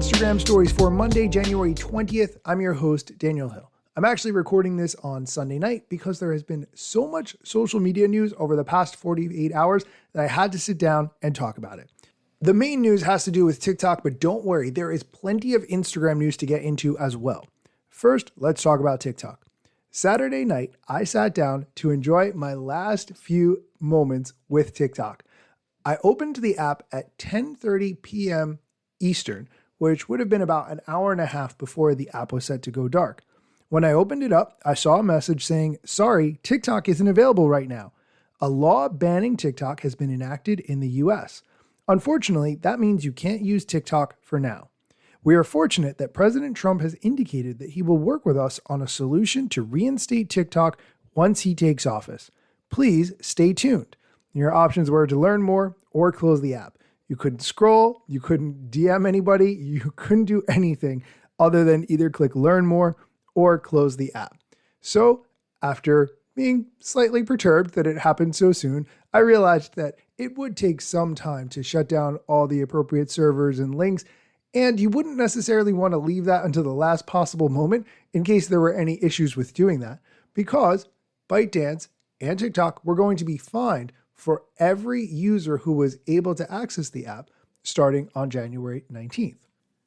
Instagram stories for Monday, January 20th. I'm your host, Daniel Hill. I'm actually recording this on Sunday night because there has been so much social media news over the past 48 hours that I had to sit down and talk about it. The main news has to do with TikTok, but don't worry, there is plenty of Instagram news to get into as well. First, let's talk about TikTok. Saturday night, I sat down to enjoy my last few moments with TikTok. I opened the app at 10:30 p.m. Eastern, which would have been about an hour and a half before the app was set to go dark. When I opened it up, I saw a message saying, "Sorry, TikTok isn't available right now." A law banning TikTok has been enacted in the US. Unfortunately, that means you can't use TikTok for now. We are fortunate that President Trump has indicated that he will work with us on a solution to reinstate TikTok once he takes office. Please stay tuned. Your options were to learn more or close the app. You couldn't scroll, you couldn't DM anybody, you couldn't do anything other than either click learn more or close the app. So after being slightly perturbed that it happened so soon, I realized that it would take some time to shut down all the appropriate servers and links, and you wouldn't necessarily want to leave that until the last possible moment in case there were any issues with doing that, because ByteDance and TikTok were going to be fined for every user who was able to access the app starting on January 19th.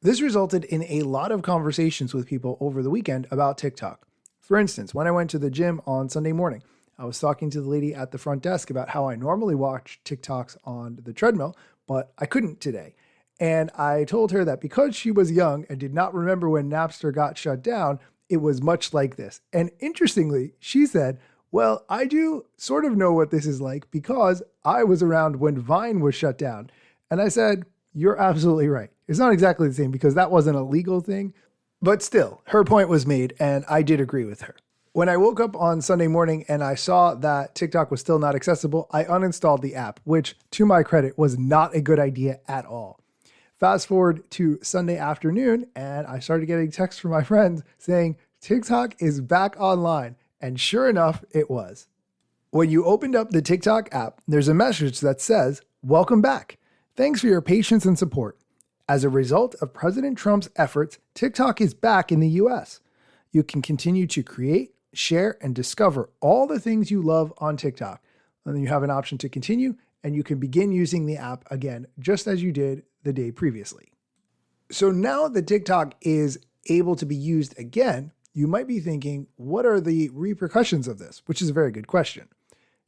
This resulted in a lot of conversations with people over the weekend about TikTok. For instance, when I went to the gym on Sunday morning, I was talking to the lady at the front desk about how I normally watch TikToks on the treadmill, but I couldn't today. And I told her that because she was young and did not remember when Napster got shut down, it was much like this. And interestingly, she said, "Well, I do sort of know what this is like because I was around when Vine was shut down." And I said, "You're absolutely right. It's not exactly the same because that wasn't a legal thing." But still, her point was made and I did agree with her. When I woke up on Sunday morning and I saw that TikTok was still not accessible, I uninstalled the app, which to my credit was not a good idea at all. Fast forward to Sunday afternoon and I started getting texts from my friends saying TikTok is back online. And sure enough, it was. When you opened up the TikTok app, there's a message that says, "Welcome back. Thanks for your patience and support. As a result of President Trump's efforts, TikTok is back in the US. You can continue to create, share, and discover all the things you love on TikTok. And then you have an option to continue, and you can begin using the app again, just as you did the day previously." So now that TikTok is able to be used again, you might be thinking, what are the repercussions of this? Which is a very good question.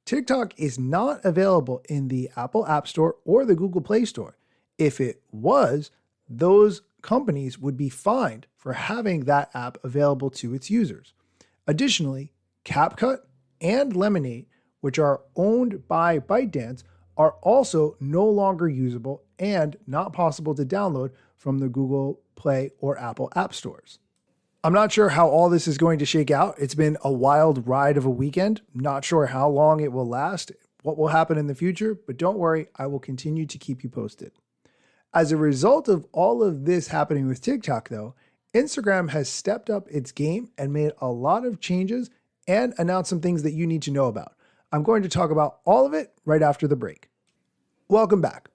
TikTok is not available in the Apple App Store or the Google Play Store. If it was, those companies would be fined for having that app available to its users. Additionally, CapCut and Lemonade, which are owned by ByteDance, are also no longer usable and not possible to download from the Google Play or Apple App Stores. I'm not sure how all this is going to shake out. It's been a wild ride of a weekend. Not sure how long it will last, what will happen in the future, but don't worry, I will continue to keep you posted. As a result of all of this happening with TikTok though, Instagram has stepped up its game and made a lot of changes and announced some things that you need to know about. I'm going to talk about all of it right after the break. Welcome back.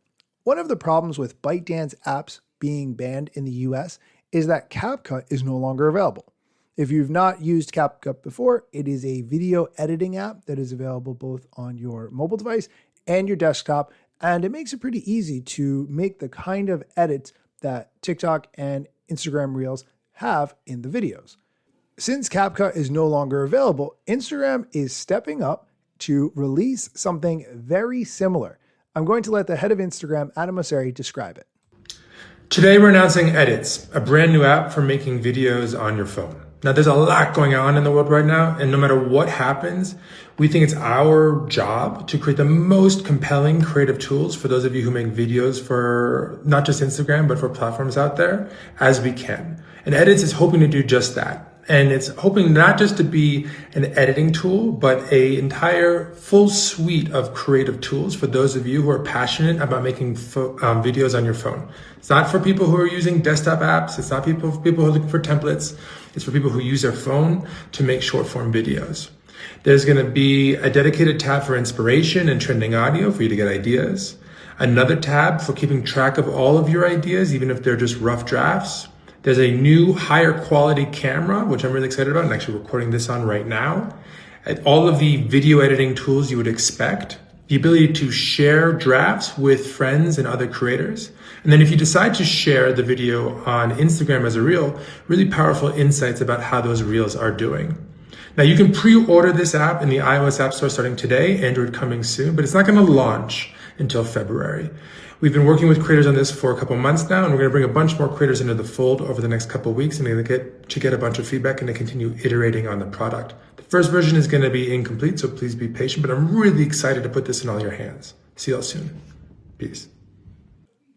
One of the problems with ByteDance apps being banned in the US is that CapCut is no longer available. If you've not used CapCut before, it is a video editing app that is available both on your mobile device and your desktop, and it makes it pretty easy to make the kind of edits that TikTok and Instagram Reels have in the videos. Since CapCut is no longer available, Instagram is stepping up to release something very similar. I'm going to let the head of Instagram, Adam Mosseri, describe it. Today we're announcing Edits, a brand new app for making videos on your phone. Now there's a lot going on in the world right now, and no matter what happens, we think it's our job to create the most compelling creative tools for those of you who make videos for not just Instagram, but for platforms out there as we can. And Edits is hoping to do just that. And it's hoping not just to be an editing tool, but an entire full suite of creative tools for those of you who are passionate about making videos on your phone. It's not for people who are using desktop apps. It's not for people who are looking for templates. It's for people who use their phone to make short form videos. There's going to be a dedicated tab for inspiration and trending audio for you to get ideas. another tab for keeping track of all of your ideas, even if they're just rough drafts. There's a new higher quality camera, which I'm really excited about. I'm actually recording this on right now. All of the video editing tools you would expect. The ability to share drafts with friends and other creators. And then if you decide to share the video on Instagram as a reel, really powerful insights about how those reels are doing. Now you can pre-order this app in the iOS App Store starting today, Android coming soon, but it's not going to launch until February. We've been working with creators on this for a couple months now, and we're going to bring a bunch more creators into the fold over the next couple of weeks, and we're going to get a bunch of feedback and to continue iterating on the product. The first version is going to be incomplete, so please be patient, but I'm really excited to put this in all your hands. See you all soon. Peace.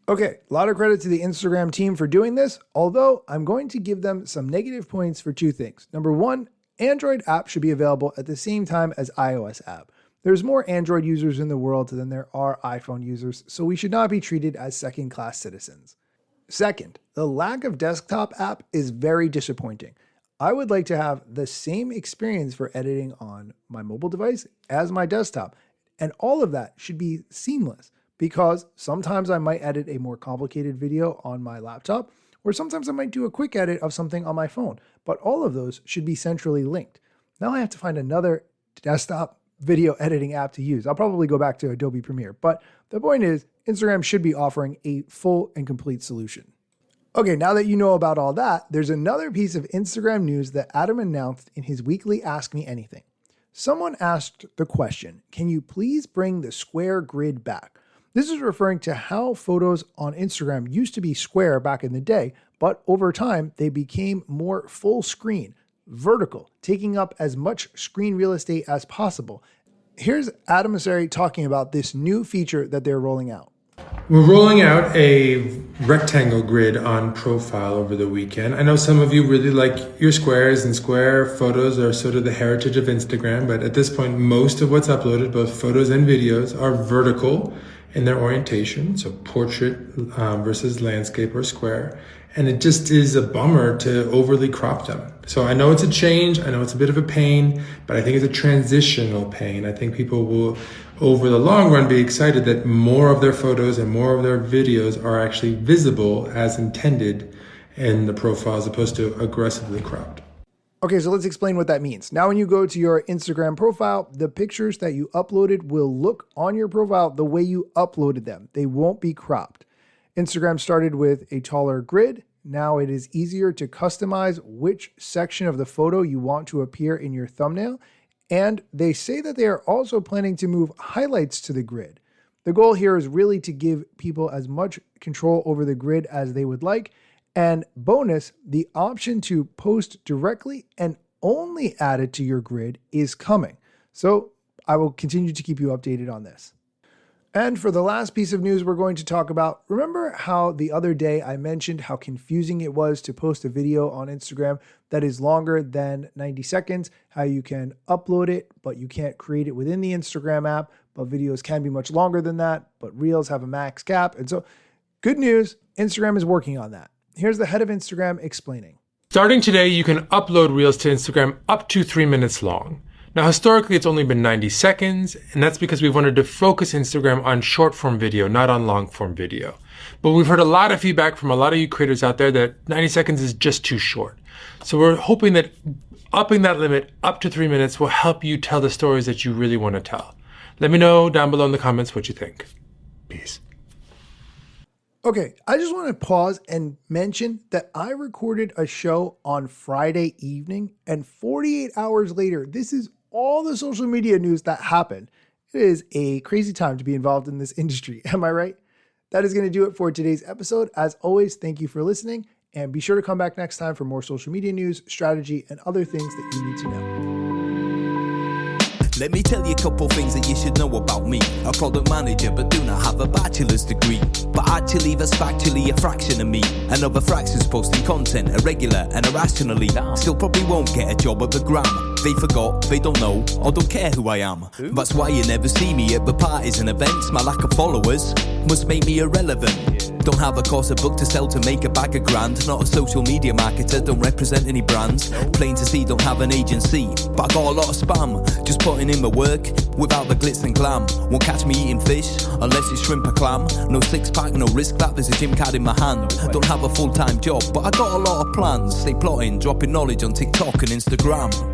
Okay, a lot of credit to the Instagram team for doing this, although I'm going to give them some negative points for two things. Number one, Android app should be available at the same time as iOS app. There's more Android users in the world than there are iPhone users, so we should not be treated as second-class citizens. Second, the lack of desktop app is very disappointing. I would like to have the same experience for editing on my mobile device as my desktop, and all of that should be seamless because sometimes I might edit a more complicated video on my laptop, or sometimes I might do a quick edit of something on my phone, but all of those should be centrally linked. Now I have to find another desktop video editing app to use. I'll probably go back to Adobe Premiere, but the point is Instagram should be offering a full and complete solution. Okay, now that you know about all that, there's another piece of Instagram news that Adam announced in his weekly Ask Me Anything. Someone asked the question, can you please bring the square grid back? This is referring to how photos on Instagram used to be square back in the day, but over time they became more full screen, vertical, taking up as much screen real estate as possible. Here's Adam Mosseri talking about this new feature that they're rolling out. We're rolling out a rectangle grid on Profile over the weekend. I know some of you really like your squares, and square photos are sort of the heritage of Instagram, but at this point, most of what's uploaded, both photos and videos, are vertical in their orientation, so portrait versus landscape or square. And it just is a bummer to overly crop them. So I know it's a change, I know it's a bit of a pain, but I think it's a transitional pain. I think people will, over the long run, be excited that more of their photos and more of their videos are actually visible as intended in the profile as opposed to aggressively cropped. Okay, so let's explain what that means. Now, when you go to your Instagram profile, the pictures that you uploaded will look on your profile the way you uploaded them. They won't be cropped. Instagram started with a taller grid. Now it is easier to customize which section of the photo you want to appear in your thumbnail. And they say that they are also planning to move highlights to the grid. The goal here is really to give people as much control over the grid as they would like. And bonus, the option to post directly and only add it to your grid is coming. So I will continue to keep you updated on this. And for the last piece of news we're going to talk about, remember how the other day I mentioned how confusing it was to post a video on Instagram that is longer than 90 seconds, how you can upload it, but you can't create it within the Instagram app, but videos can be much longer than that, but Reels have a max cap. And so good news, Instagram is working on that. Here's the head of Instagram explaining. Starting today, you can upload Reels to Instagram up to 3 minutes long. Now, historically, it's only been 90 seconds, and that's because we've wanted to focus Instagram on short form video, not on long form video. But we've heard a lot of feedback from a lot of you creators out there that 90 seconds is just too short. So we're hoping that upping that limit up to 3 minutes will help you tell the stories that you really want to tell. Let me know down below in the comments what you think. Peace. Okay, I just want to pause and mention that I recorded a show on Friday evening, and 48 hours later, this is all the social media news that happened. It is a crazy time to be involved in this industry. Am I right? That is going to do it for today's episode. As always, thank you for listening, and be sure to come back next time for more social media news, strategy, and other things that you need to know. Let me tell you a couple things that you should know about me. A product manager but do not have a bachelor's degree, but actually that's factually a fraction of me. Another fraction's posting content irregular and irrationally. Still probably won't get a job at the Gram. They forgot, they don't know, or don't care who I am. That's why you never see me at the parties and events. My lack of followers must make me irrelevant. Don't have a course, a book to sell to make a bag of grand. Not a social media marketer, don't represent any brands. Plain to see, don't have an agency, but I got a lot of spam. Just putting in my work, without the glitz and glam. Won't catch me eating fish, unless it's shrimp or clam. No six pack, no risk that, there's a gym card in my hand. Don't have a full-time job, but I got a lot of plans. Stay plotting, dropping knowledge on TikTok and Instagram.